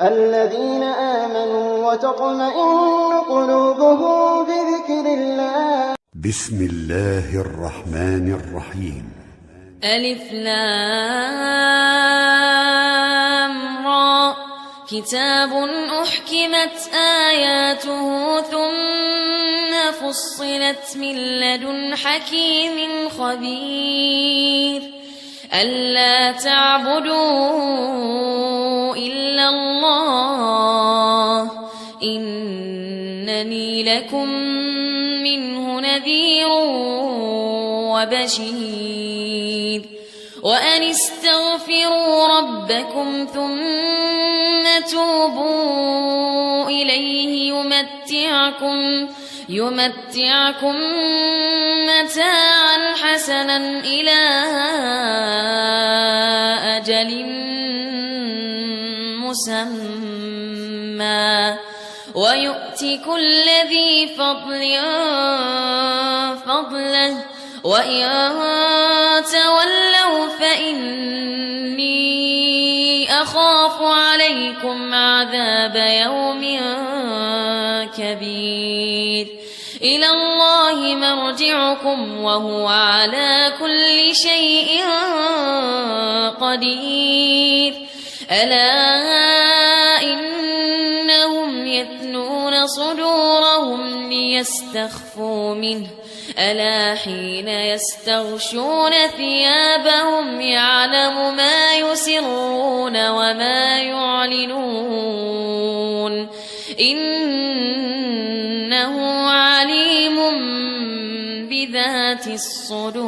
الذين آمنوا وتطمئن قلوبهم بذكر الله. بسم الله الرحمن الرحيم. ألف لام را كتاب أحكمت آياته ثم فصلت من لدن حكيم خبير ألا تعبدوا إلا الله إنني لكم منه نذير وبشير وأن استغفروا ربكم ثم توبوا إليه يمتعكم متاعا حسنا إلى أجل مسمى ويؤت كل ذي فضل فضله وإن تولوا فإني أخاف عليكم عذاب يوم كبير إلى الله مرجعكم وهو على كل شيء قدير ألا إنهم يثنون صدورهم ليستخفوا منه ألا حين يستغشون ثيابهم يعلم ما يسرون وما يعلنون إنه عليم بذات الصدور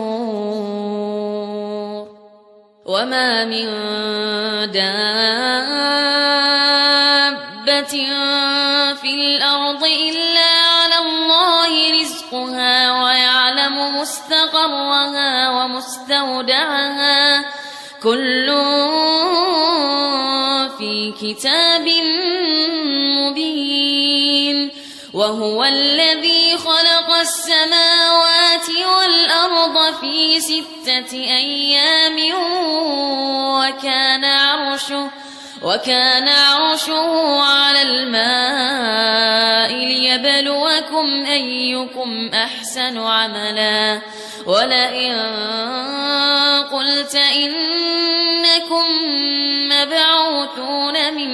وما من دابة في الأرض إلا على الله رزقها ويعلم مستقرها ومستودعها كل في كتاب مبين وهو الذي خلق السماوات والأرض في 6 أيام وكان عرشه على الماء ليبلوكم أيكم أحسن عملا ولئن قلت إنكم مبعوثون من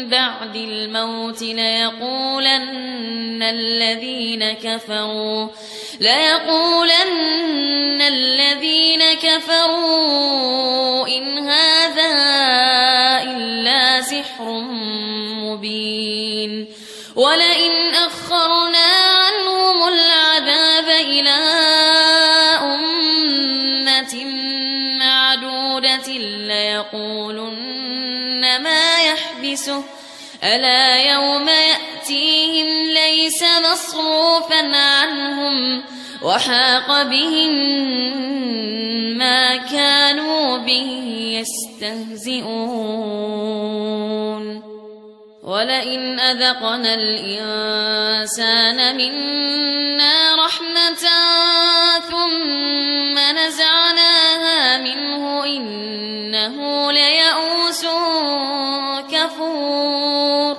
بعد الموت ليقولن الذين كفروا إن هذا إلا سحر مبين ولئن أخرنا عنهم العذاب إلى أمة معدودة ليقولن ما يحبسه ألا يوم يأتيهم ليس مصروفا عنهم وحاق بهم ما كانوا به يستهزئون ولئن أذقنا الإنسان منا رحمة ثم نزعناها منه إنه ليئوس كفور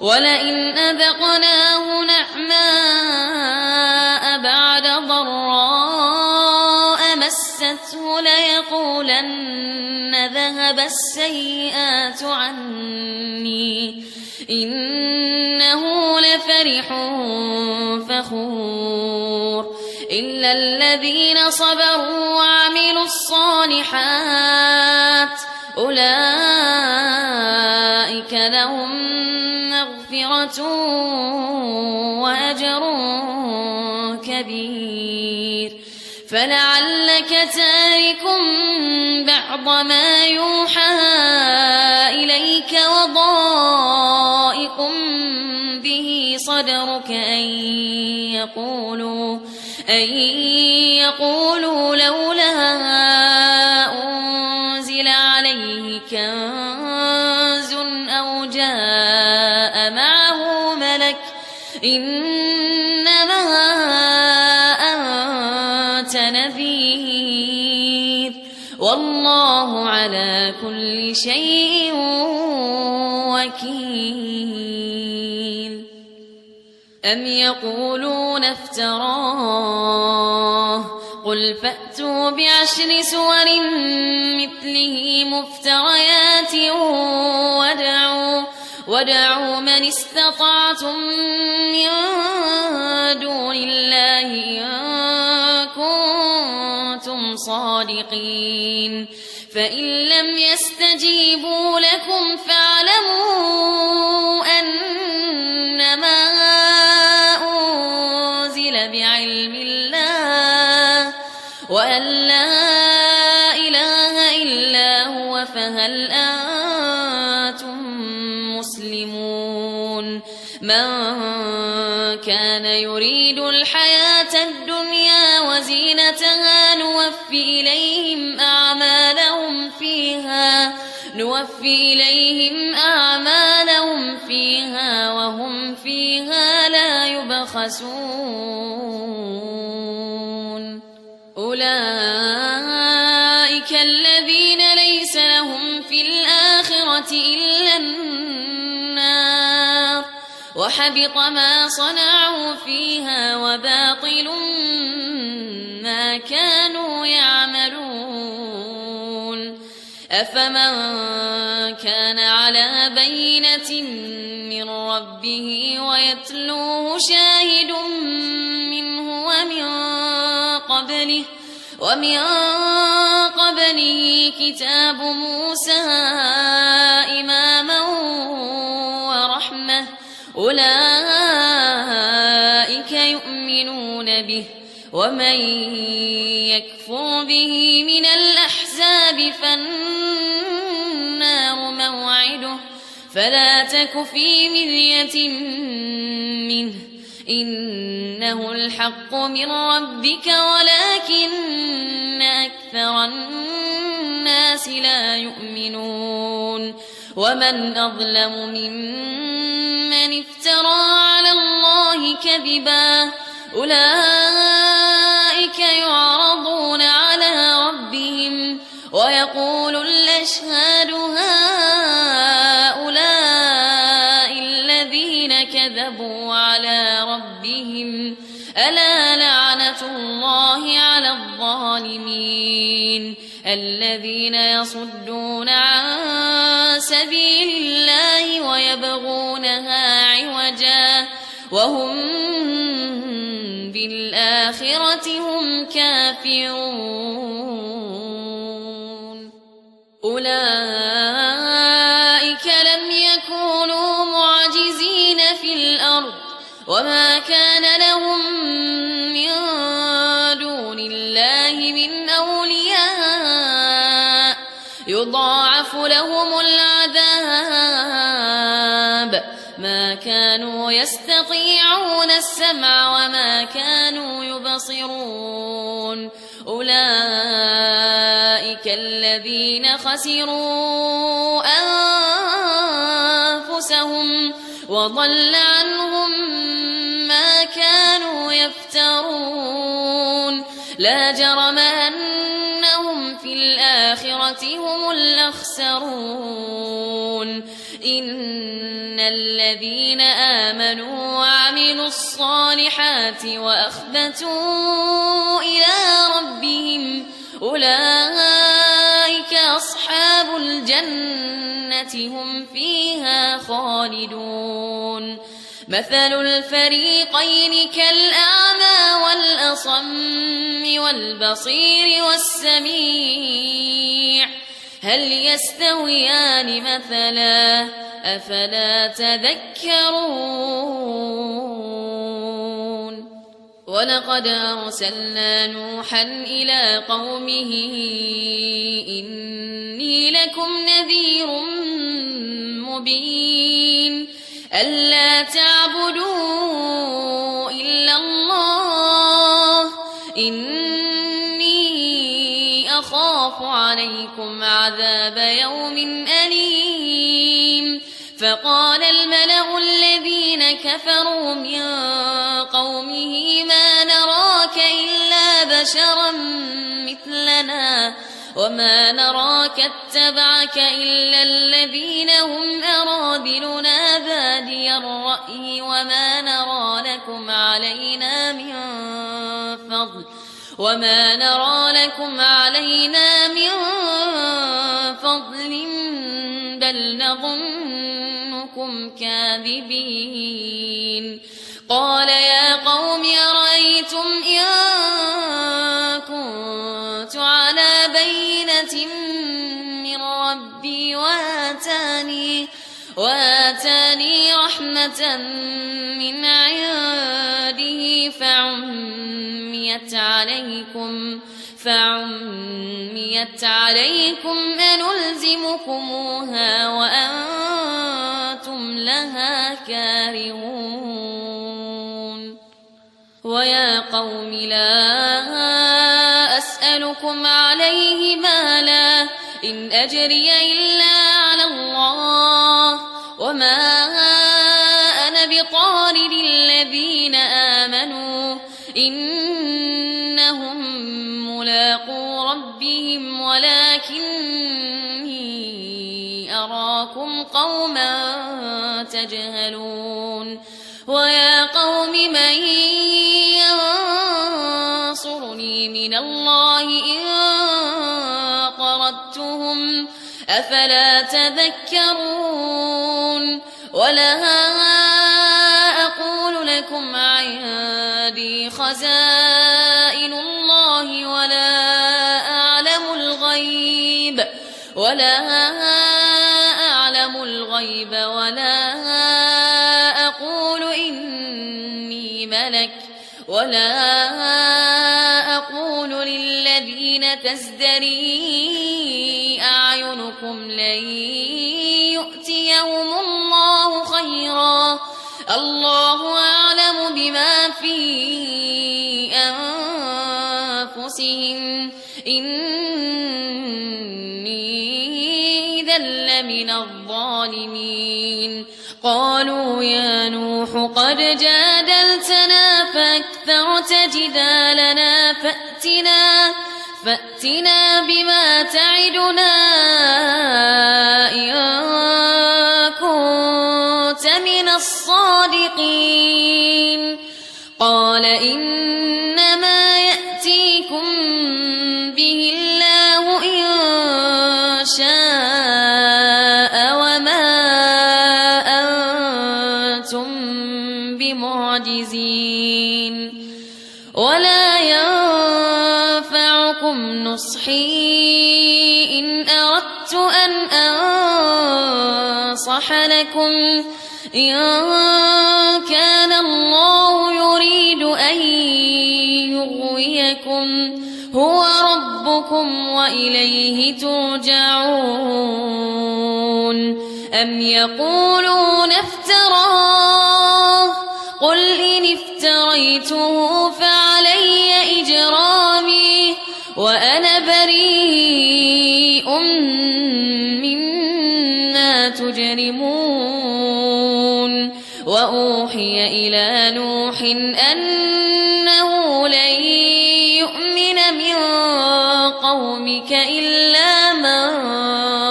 ولئن أذقناه نعماء بعد ضراء مسته ليقولن ذهب السيئات عني إنه لفرح فخور إلا الذين صبروا وعملوا الصالحات أولئك لهم مغفرة وأجر كبير فلعلك تارك بعض ما يوحى إليك وضائق به صدرك أن يقولوا لولا أنزل عليه كنز أو جاء معه ملك إنما أنت نذير والله على كل شيء وكيل أم يقولون افتراه قل فأتوا بعشر سور مثله مفتريات وادعوا من استطعتم من دون الله إن كنتم صادقين فإن لم يستجيبوا لكم فاعلموا أنما أنزل بعلم الله وأن لا إله إلا هو فهل أنتم مسلمون من كان يريد الحياة الدنيا وزينتها نوفي إليهم أعمالهم فيها وهم فيها لا يبخسون أولئك الذين ليس لهم في الآخرة إلا النار وحبط ما صنعوا فيها وباطل ما كانوا يعملون أفمن كان على بينة من ربه ويتلوه شاهد منه ومن قبله كتاب موسى إماما ورحمة أولئك يؤمنون به ومن يكفر به من الأحزاب فالنار موعده فلا تك في مرية منه إنه الحق من ربك ولكن أكثر الناس لا يؤمنون ومن أظلم ممن افترى على الله كذبا أولئك يعرضون على ربهم ويقول الأشهاد هؤلاء الذين كذبوا على ربهم ألا لعنة الله على الظالمين الذين يصدون عن سبيل الله ويبغونها عوجا وهم بالآخرة هم كافرون أولئك لم يكونوا معجزين في الأرض وما كان لهم من دون الله من أولياء يضاعف لهم العذاب ما كانوا يستطيعون السمع وما كانوا يبصرون أولئك الذين خسروا أنفسهم وضل عنهم ما كانوا يفترون لا جرم أنهم في الآخرة هم الأخسرون إن الذين آمنوا وعملوا الصالحات وأخبتوا إلى ربهم أولئك أصحاب الجنة هم فيها خالدون مثل الفريقين كالأعمى والأصم والبصير والسميع هل يستويان مثلا أفلا تذكرون ولقد أرسلنا نوحا إلى قومه إني لكم نذير مبين ألا تعبدوا إلا الله إني أخاف عليكم عذاب يوم أليم فقال الملأ الذين كفروا من قومه ما نراك إلا بشرا مثلنا وما نراك اتبعك إلا الذين هم أراذلنا بادي الرأي وما نرى لكم علينا من فضل بل نظنكم كاذبين قال يا قوم أرأيتم إن كنت على بينة من ربي وآتاني رحمة من عنده فعميت عليكم أنلزمكموها وأنتم لها كارهون ويا قوم لا أسألكم عليه مالا إن أجري إلا على الله وما أنا بطارد الذين آمنوا إنهم ملاقو ربهم ولكني أراكم قوما تجهلون ويا قوم من ينصرني من الله إن طردتهم أفلا تذكرون ولا أقول لكم عندي خزائن الله ولا أعلم الغيب ولا أقول إني ملك ولا أقول للذين تزدري أعينكم لن يؤتيهم الله خيرا الله أعلم بما في أنفسهم إني إذا لمن الظالمين قالوا يا نوح قد جادلتنا فأكثرت جدالنا فأتنا بما تعدنا إن كنت من الصادقين قال إنما يأتيكم به الله إن شاء وما أنتم بمعجزين ولا ينفعكم نصحي إن أردت أن أنصح لكم إن كان الله يريد أن يغويكم هو ربكم وإليه ترجعون أم يقولون افتراه قل إن افتريته فعلي إجرامي وأنا بريء مما تجرمون وأوحي إلى نوح أنه لن يؤمن من قومك إلا من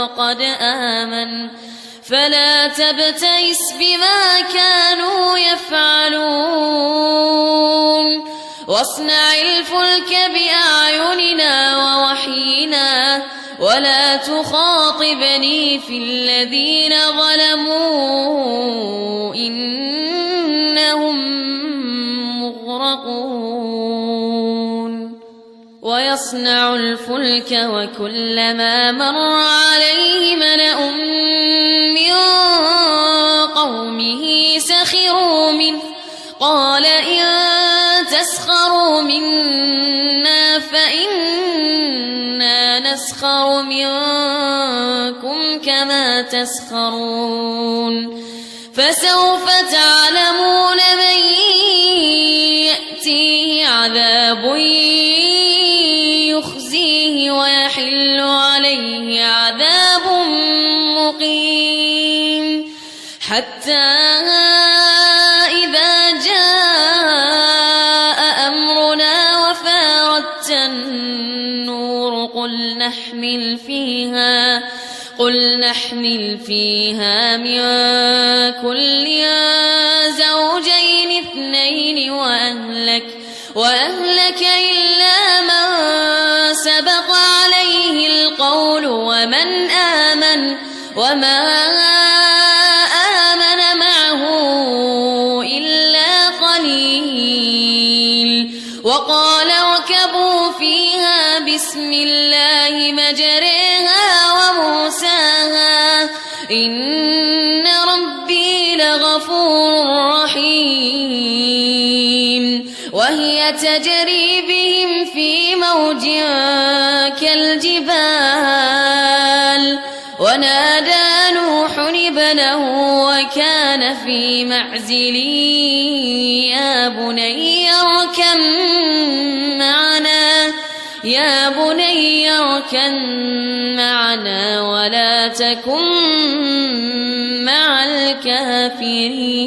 قد آمن فلا تبتئس بما كانوا يفعلون واصنع الفلك بأعيننا ووحينا ولا تخاطبني في الذين ظلموا إنهم مغرقون ويصنع الفلك وكلما مر عليه ملأ من قومه سخروا منه قال إن تسخروا منا فإنا نسخر منكم كما تسخرون فسوف تعلمون من يأتيه عذاب يخزيه ويحل عليه عذاب مقيم حتى إذا جاء أمرنا وفارت النور قل قل نحمل فيها من كل زوجين اثنين وأهلك إلا من سبق عليه القول وما آمن معه إلا قليل وقال اركبوا فيها بسم الله مجريها ومرساها إن ربي لغفور رحيم وهي تجري بهم في موج كالجبال ونادى نوح ابنه وكان في معزل يا بني اركب معنا ولا تكن مع الكافرين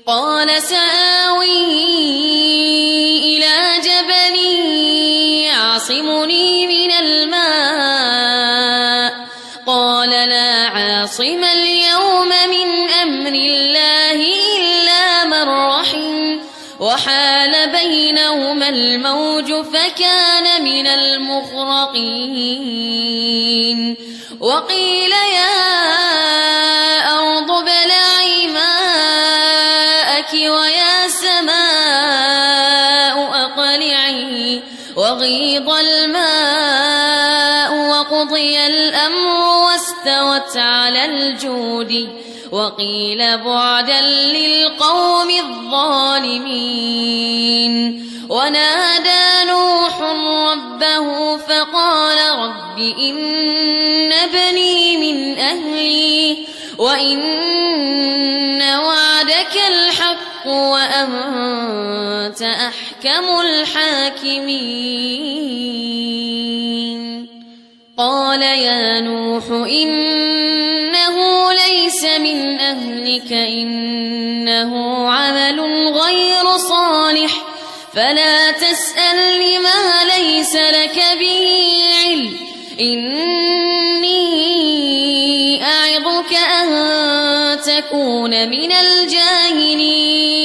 قال سآوي إلى جبل يعصمني من الماء قال لا عاصم اليوم من أمر الله إلا من رحم وحال بينهما الموج فكان من المغرقين وقيل يا أرض ابلعي ماءك ويا سماء أقلعي وغيض الماء وقضي الأمر واستوت على الجود وقيل بعدا للقوم الظالمين ونادى نوح ربه فقال رب إن ابني من أهلي وإن وعدك الحق وأنت أحكم الحاكمين قال يا نوح إنه ليس من أهلك إنه عمل غير صالح فلا تسألني ما ليس لك به علم إني أعظك أن تكون من الجاهلين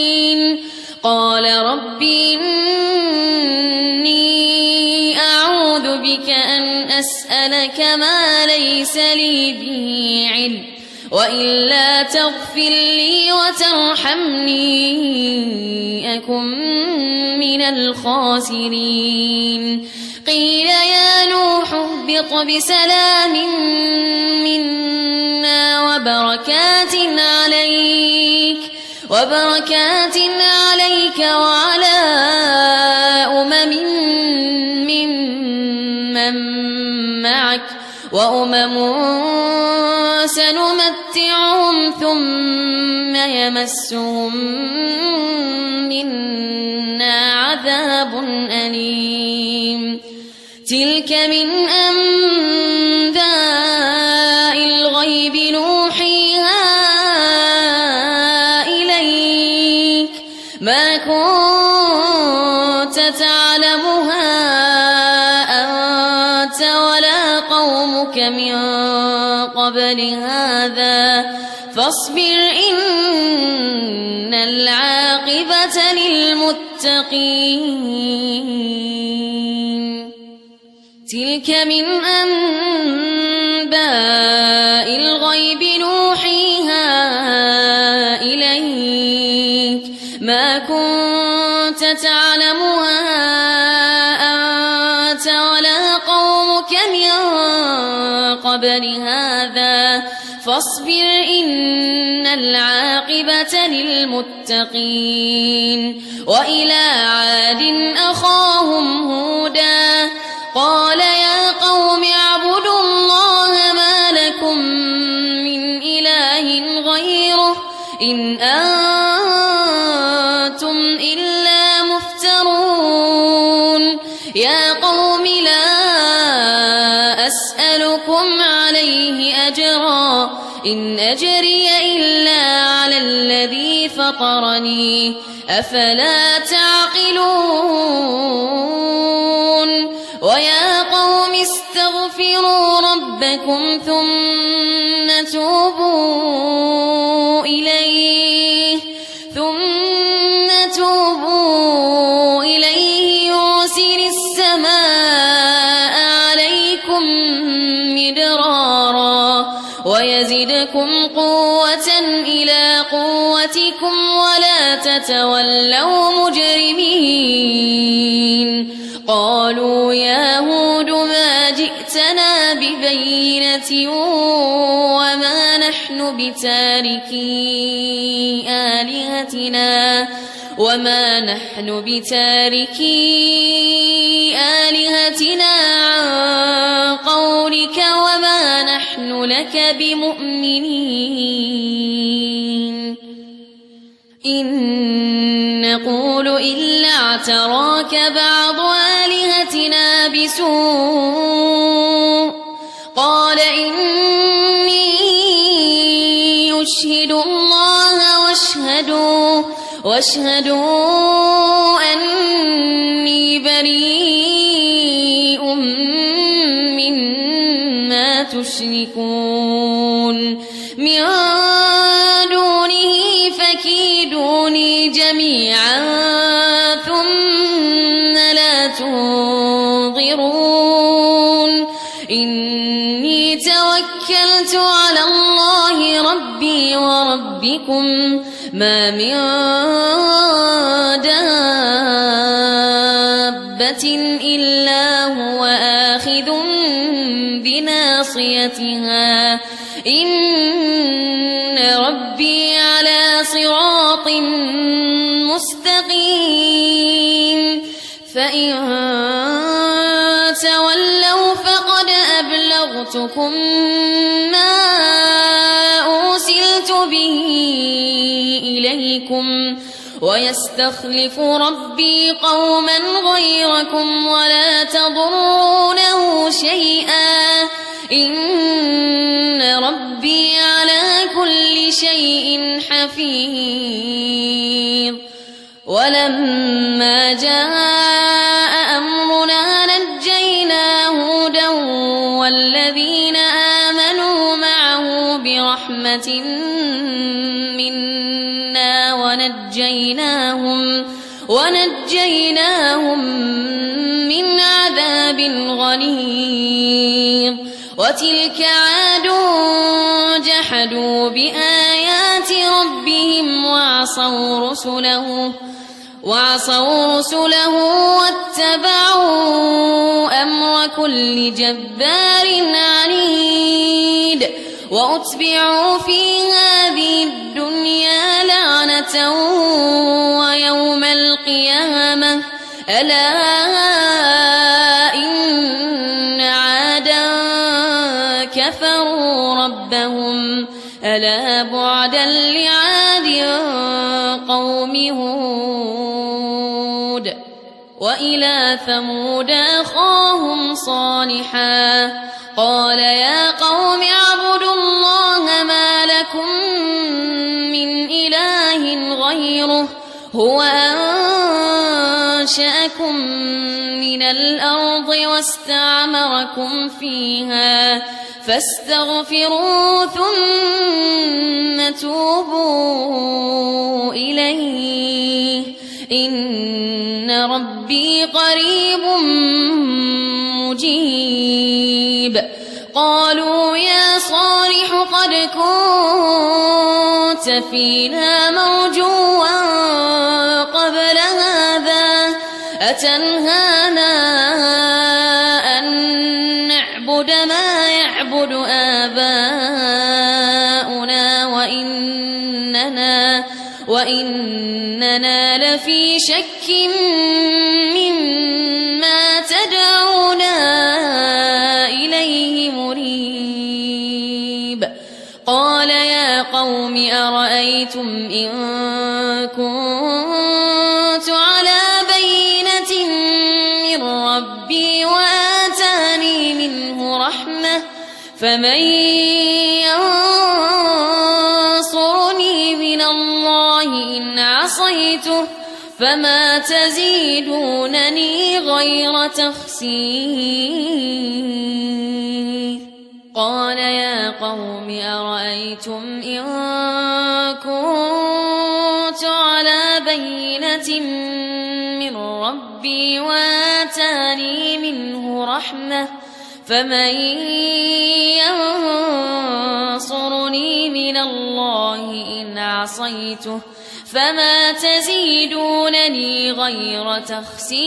قال رب إني أعوذ بك أن أسألك ما ليس لي به علم وإلا تغفر لي وترحمني أكن من الخاسرين قيل يا نوح اهبط بسلام منا وبركات عليك وعلى أمم ممن معك وأمم سنمتعهم ثم يمسهم منا عذاب أليم تلك من أنباء الغيب نوحيها إليك ما كنت تعلمها أنت ولا قومك من قبل هذا فاصبر إن العاقبة للمتقين تلك من أنباء الغيب نوحيها إليك ما كنت تعلمها أنت ولا قومك من قبل هذا فاصبر إن العاقبة للمتقين وإلى عاد أخاهم هودا قال يا قوم اعبدوا الله ما لكم من إله غيره إن أنتم إلا مفترون يا قوم لا أسألكم عليه أجرا إن أجري إلا على الذي فطرني أفلا تعقلون ويا قوم استغفروا ربكم ثم توبوا إليه يرسل السماء عليكم مدرارا ويزدكم قوة إلى قوتكم ولا تتولوا مجرمين قالوا يا هود ما جئتنا ببينة وما نحن بتاركي آلهتنا عن قولك وما نحن لك بمؤمنين إن نقول إلا اعتراك بعض آلهتنا بسوء قال إني أشهد الله واشهدوا أني بريء مما تشركون من دونه فكيدوني جميعا ثم لا تنظرون إني توكلت على الله ربي وربكم ما من دابة إلا هو آخذ بناصيتها إن ربي على صراط مستقيم فإن تولوا فقد أبلغتكم ما أرسلت به إليكم ويستخلف ربي قوما غيركم ولا تضرونه شيئا إن ربي على كل شيء حفيظ ولما جاء أمرنا نجينا هودا والذين آمنوا معه برحمة منا ونجيناهم من عذاب غليظ وتلك عاد جحدوا بآيات ربهم وعصوا رسله واتبعوا أمر كل جبار عنيد وأتبعوا في هذه الدنيا لعنة ويوم القيامة ألا إن عادا كفروا ربهم ألا بعدا لعاد قوم هود وإلى ثمود أخاهم صالحا قال يا قوم اعبدوا الله ما لكم من إله غيره هو أنشأكم من الأرض واستعمركم فيها فاستغفروا ثم توبوا إليه إن ربي قريب مجيب قالوا يا صالح قد كنت فينا مرجوا قبل هذا أتنهانا أن نعبد ما يعبد آباؤنا وإننا لفي شك مما تدعونا إليه مريب قال يا قوم أرأيتم إن كنت على بينة من ربي وآتاني منه رحمة فمن ينصرني من الله إن عصيته فما تزيدونني غير تخسير قال يا قوم أرأيتم إن كنت على بينة من ربي وآتاني منه رحمة فمن ينصرني من الله إن عصيته فما تزيدونني غير تخسير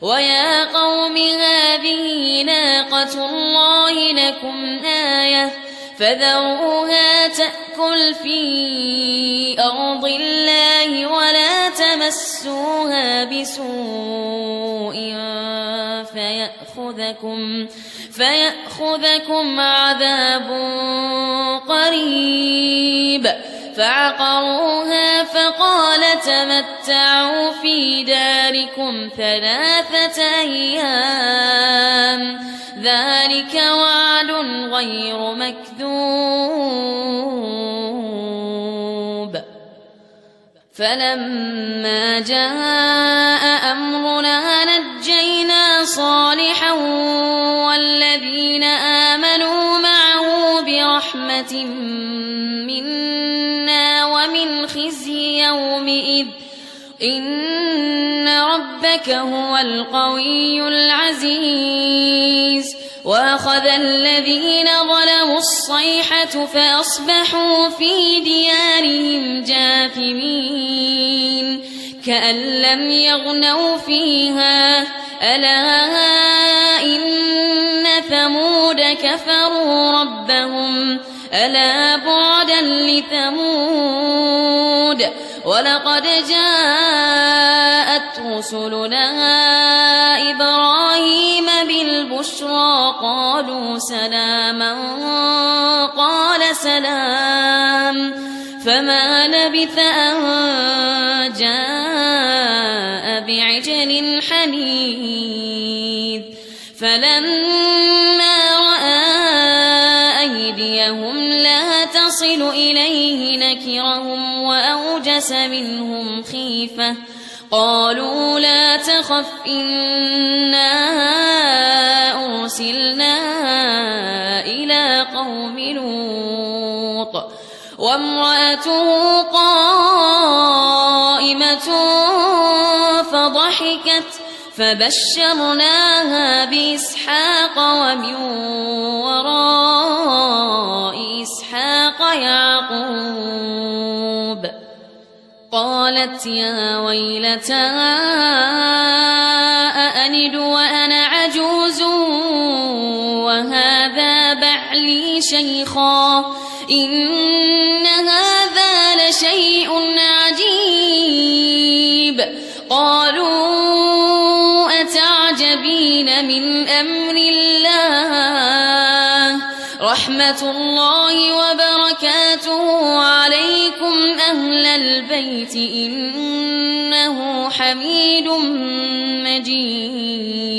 ويا قوم هذه ناقة الله لكم آية فذروها تأكل في أرض الله ولا تمسوها بسوء فيأخذكم عذاب قريب فعقروها فقال تمتعوا في داركم 3 أيام ذلك وعد غير مكذوب فلما جاء أمرنا نجينا صالحا والذين آمنوا معه برحمة منا ومن خزي يومئذ إن ربك هو القوي العزيز وأخذ الذين ظلموا الصيحة فأصبحوا في ديارهم جاثمين كأن لم يغنوا فيها ألا إن ثمود كفروا ربهم ألا بعدا لثمود ولقد جاءت رسلنا إبراهيم بالبشرى قالوا سلاما قال سلام فما لبث أن جاء بعجل حنيذ فلما رأى أيديهم لا تصل إليه نكرهم وأوجس منهم خيفة قالوا لا تخف إنا أرسلنا إلى قوم لوط وامرأته قائمة فضحكت فبشرناها بإسحاق ومن وراء إسحاق يعقوب قالت يا ويلتى أألد وأنا عجوز وهذا بعلي شيخا إن هذا لشيء عجيب قالوا أتعجبين من أمر الله رحمة الله وبركاته عليكم أهل البيت إنه حميد مجيد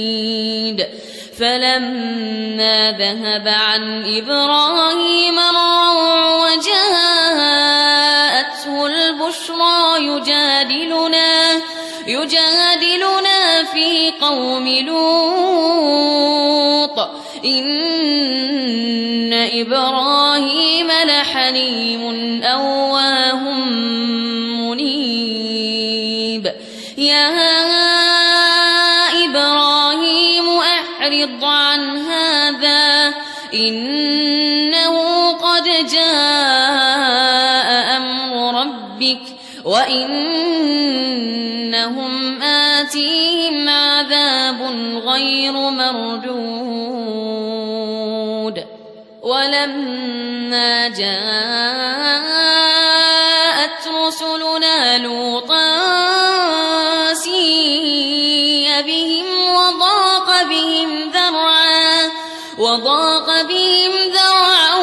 فلما ذهب عن إبراهيم الروع وجاءته البشرى يجادلنا في قوم لوط إن إبراهيم لحليم أواه منيب يا إبراهيم أعرض عن هذا إنه قد جاء أمر ربك وإنهم آتيهم عذاب غير مردود ولما جاءت رسلنا لوطا سيء بهم وضاق بهم ذرعا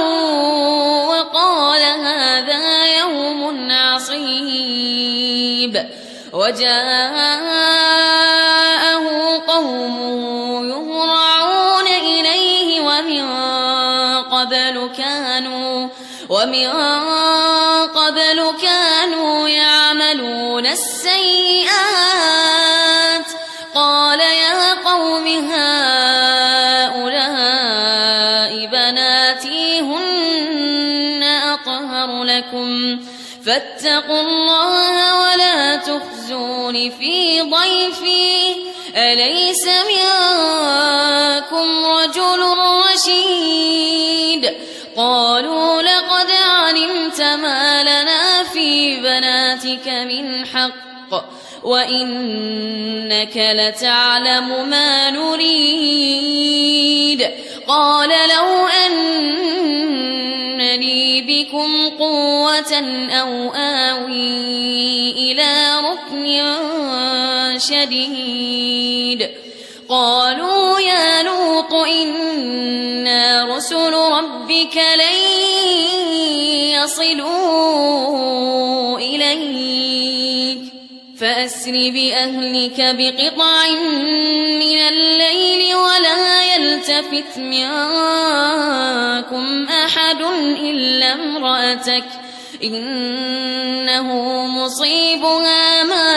وقال هذا يوم عصيب وجاءه قومه يهرعون إليه ومن قبل كانوا يستبقون السيئات قال يا قوم هؤلاء بناتي هن أطهر لكم فاتقوا الله ولا تخزون في ضيفي أليس منكم رجل رشيد قالوا لقد علمت ما لنا في بناتك من حق وإنك لتعلم ما نريد قال لو أن لي بكم قوة أو آوي إلى ركن شديد قالوا يا لوط إنا رسل ربك لن يصلوا إليك فأسر بأهلك بقطع من الليل ولا يلتفت منكم أحد إلا امرأتك إنه مصيبها ما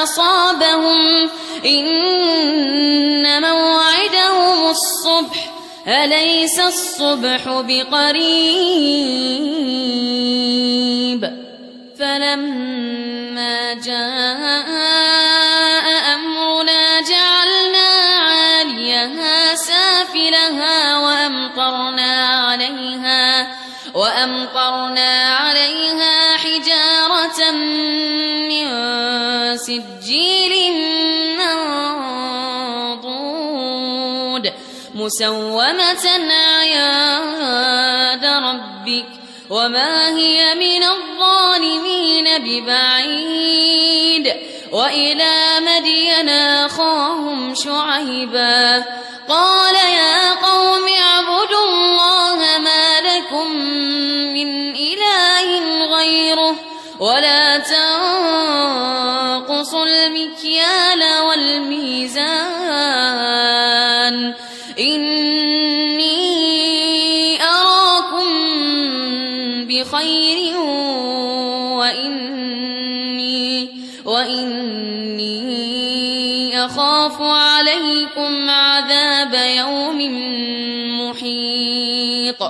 أصابهم إن موعدهم الصبح أليس الصبح بقريب فلما جاء أمرنا جعلنا عاليها سافلها وأمطرنا عليها حجارة من سجيل منضود مسومة عند ربك وما هي من الظالمين ببعيد وإلى مدين أخاهم شعيبا قال يا قوم اعبدوا الله ما لكم من إله غيره ولا تنقصوا المكيال والميزان إني أراكم بخير وإني أخاف عليكم عذاب يوم محيط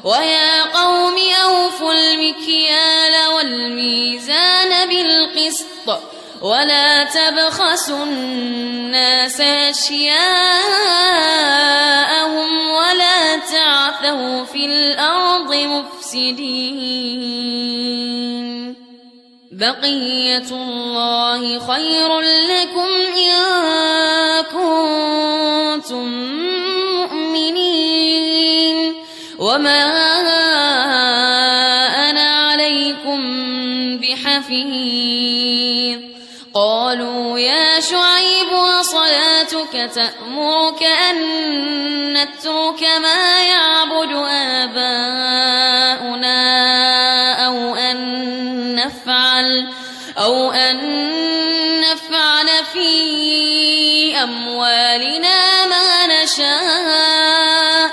ويا قوم أوفوا المكيال والميزان بالقسط ولا تبخسوا الناس أشياءهم ولا تعثوا في الأرض مفسدين بقية الله خير لكم إن كنتم مؤمنين وما أنا عليكم بحفيظ قالوا يا شعيب وصلاتك تأمرك أن نترك ما يعبد آباؤنا أو أن نفعل في أموالنا ما نشاء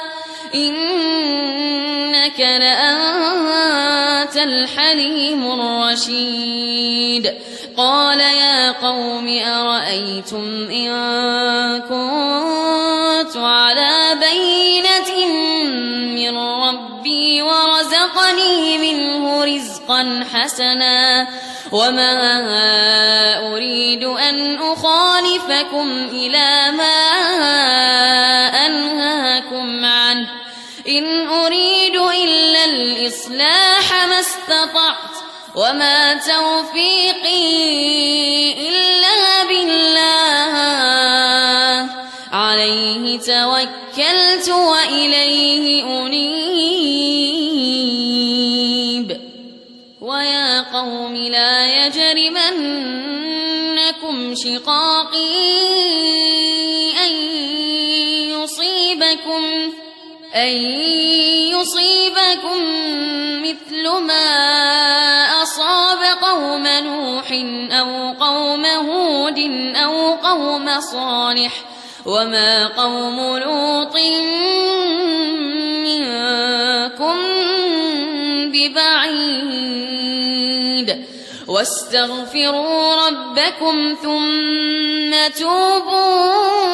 إنك لأنت الحليم الرشيد قال يا قوم أرأيتم إن كنت على بينة من ربي ورزقني منه رزقا حسنا وما أريد أن أخالفكم إلى ما أنهاكم عنه إن أريد إلا الإصلاح ما استطعت وما توفيقي إلا بالله عليه توكلت وإليه أنيب ويا قوم لا يجرمنكم شقاقي أن يصيبكم مثل ما أصاب قوم نوح أو قوم هود أو قوم صالح وما قوم لوط منكم ببعيد واستغفروا ربكم ثم توبوا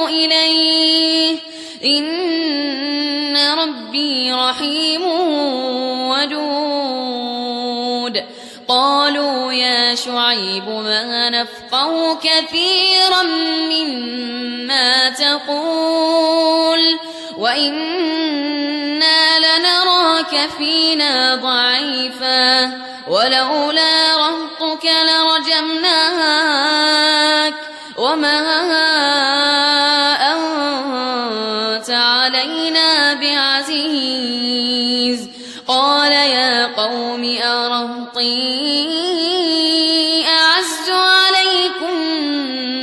إليه إن ربي رحيم ودود قالوا يا شعيب ما نفقه كثيرا مما تقول وإنا لنراك فينا ضعيفا ولولا رهطك لرجمناك وما أنت علينا بعزيز قال يا قوم أرهطي أعز عليكم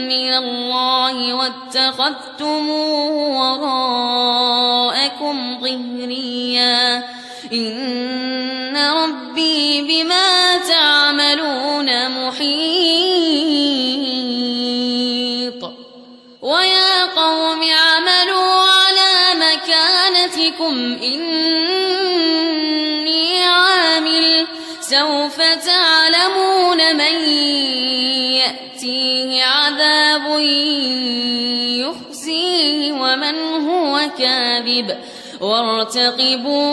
من الله واتخذتموه وراءكم ظهريا إن ربي بما تعملون محيط ويا قوم اعملوا على مكانتكم إني عامل سوف تعلمون من يأتيه عذاب يخزيه ومن هو كاذب وارتقبوا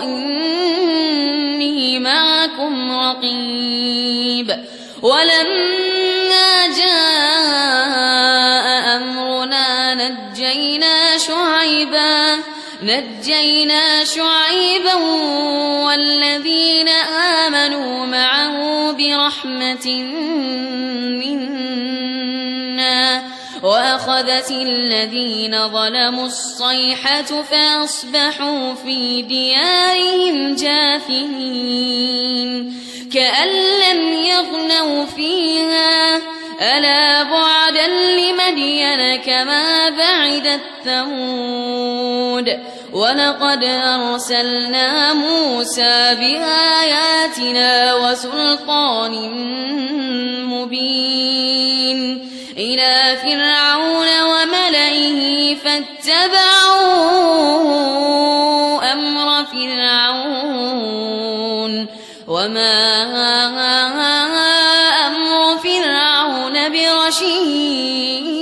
إني معكم رقيب ولما جاء أمرنا نجينا شعيبا والذين آمنوا معه برحمة منا وأخذت الذين ظلموا الصيحة فأصبحوا في ديارهم جاثمين كأن لم يغنوا فيها ألا بعدا لمدين كما بعدت ثمود ولقد أرسلنا موسى بآياتنا وسلطان مبين إلى فرعون وملئه فاتبعوا أمر فرعون وما أمر فرعون برشيد